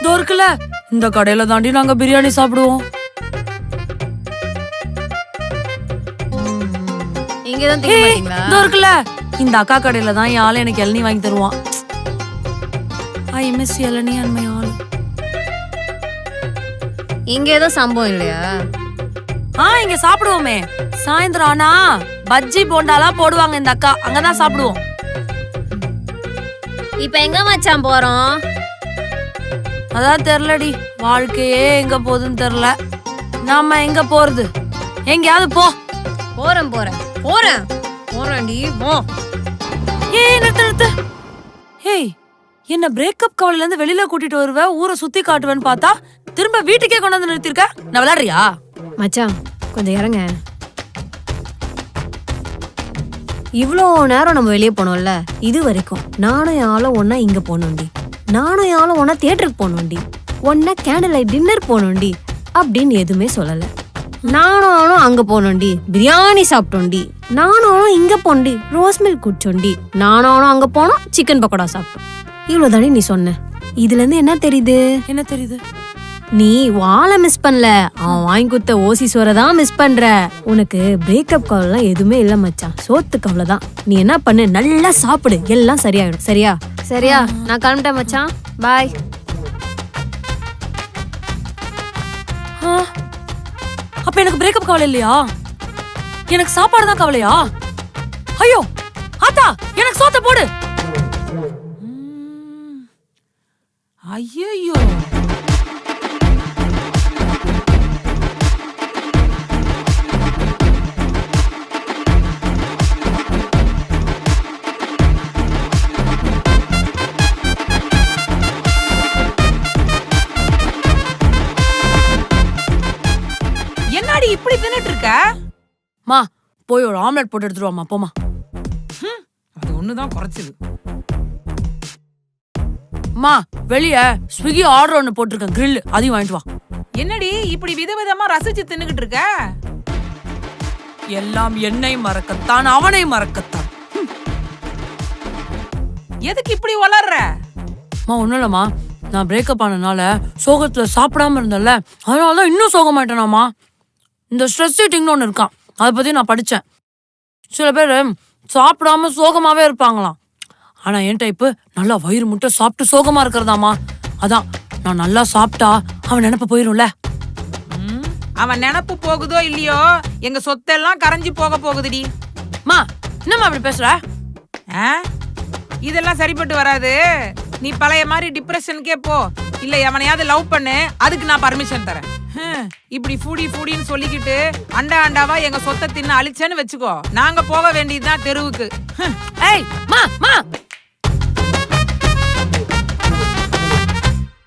இதோ இருக்குல்ல, இந்த கடையில தாண்டி நாங்க பிரியாணி சாப்பிடுவோம். இங்கதான் திங்க மாட்டீங்களா? இதோ இருக்குல்ல, இந்த அக்கா கடையில தான் என் ஆளு எனக்கு இளநீ வாங்கி தருவான். ஐ மிஸ் இளநீ அண்ட் மை ஆள். இங்க ஏதோ சம்பவம் இல்லையா? இங்க சாப்பிடுவோமே. சாயந்தரம் ஆனா பஜ்ஜி போண்டாலாம் போடுவாங்க இந்த அக்கா, அங்கதான் சாப்பிடுவோம். இப்ப எங்க மச்சான் போறோம்? அதான் தெரியலடி, வாழ்க்கையே எங்க போகுதுன்னு தெரியல. நாம எங்க போறது? எங்கயாவது போ. போறேன் போறேன் போறேன் போறேன்டி போ. ஏய் நிறுத்து நிறுத்து. ஏய், என்ன பிரேக்கப் கவலையில இருந்து வெளியில கூட்டிட்டு வருவ, ஊரை சுத்தி காட்டுவேன்னு பார்த்தா திரும்ப வீட்டுக்கே கொண்டு வந்து நிறுத்திருக்க. நான் விளையாடுறியா? மச்சான் கொஞ்சம் இறங்க. இவ்வளோ நேரம் நம்ம வெளியே போனோம்ல, இது வரைக்கும் நானும் என் ஆளும் ஒன்னா இங்க போனோண்டி, நானும் என் ஆளும் ஒன்னா தியேட்டருக்கு போனோண்டி, ஒன்னா கேண்டில் லைட் டின்னர் போனோண்டி அப்படின்னு எதுவுமே சொல்லல. நானும் அவனும் அங்க போனோண்டி, பிரியாணி சாப்பிட்டோண்டி, நானும் அவனும் இங்க போனோண்டி, ரோஸ் மில்க் குடிச்சோண்டி, நானும் அவனும் அங்க போனோம் சிக்கன் பக்கோடா சாப்பிட்டோம். இவ்வளவுதானே நீ சொன்ன. இதுல இருந்து என்ன தெரியுது? என்ன தெரியுது? நீ வாழை மிஸ் பண்ணல, அவன் வாங்கி கொடுத்த ஓசி சோரை தான் மிஸ் பண்ற. உனக்கு பிரேக்கப் கவலைலாம் எதுவுமே இல்ல மச்சான், சோத்து கவலை தான். நீ என்ன பண்ணு, நல்லா சாப்பிடு, எல்லாம் சரியாயிடும். சரியா? சரியா? நான் கிளம்பிட்டேன் மச்சான், பாய். அப்ப எனக்கு பிரேக்கப் கவலை இல்லையா? எனக்கு சாப்பாடு தான் கவலையா? ஐயோ ஆத்தா, எனக்கு சோத்த போடு. ஐயோ, என்னடி இப்படி தின்னுட்டு இருக்க? மா போய் ஒரு ஆம்லெட் போட்டு எடுத்துருவாமா, போமா. அது ஒண்ணுதான் குறைச்சது. மா வெளிய ஸ்விக்கி ஆர்டர் ஒன்னு போட்டிருக்கேன், கிரில், அதையும் வாங்கிட்டு வா. என்னடி இப்படி விதவிதமா ரசிச்சு தின்னுகிட்டு இருக்க? எல்லாம் என்னை மறக்கத்தான், அவனை மறக்கத்தான். எதுக்கு இப்படி வளர்ற? மா ஒண்ணும் இல்லம்மா, நான் பிரேக்கப் ஆனதுனால சோகத்துல சாப்பிடாம இருந்தேன்ல, அதனாலதான் இன்னும் சோகமாயிட்டேனாமா. இந்த ஸ்ட்ரெஸ் ஈட்டிங்னு ஒண்ணு இருக்கான், அதை பத்தி நான் படிச்சேன். சில பேர் சாப்பிடாம சோகமாவே இருப்பாங்களாம். ஆனா என் டைப்பு நல்லா வயிறு முட்டை சாப்பிட்டு சோகமா இருக்கிறதாமா. அதான் நான் நல்லா சாப்பிட்டா அவன் நினைப்ப போயிரும்ல. அவன் நினப்பு போகுதோ இல்லையோ, எங்க சொத்தெல்லாம் கரைஞ்சு போக போகுதுடி. மா என்னம்மா அப்படி பேசுற? இதெல்லாம் சரிப்பட்டு வராது. நீ பழைய மாதிரி டிப்ரெஷனுக்கே போ, இல்ல எவனையாவது லவ் பண்ணு, அதுக்கு நான் பர்மிஷன் தரேன். இப்படி ஃபூடி ஃபூடின்னு சொல்லிக்கிட்டு அண்டா அண்டாவா எங்க சொத்தை தின்னு அழிச்சேன்னு வச்சுக்கோ, நாங்க போக வேண்டியதுதான் தெருவுக்கு. ஏய் மா மா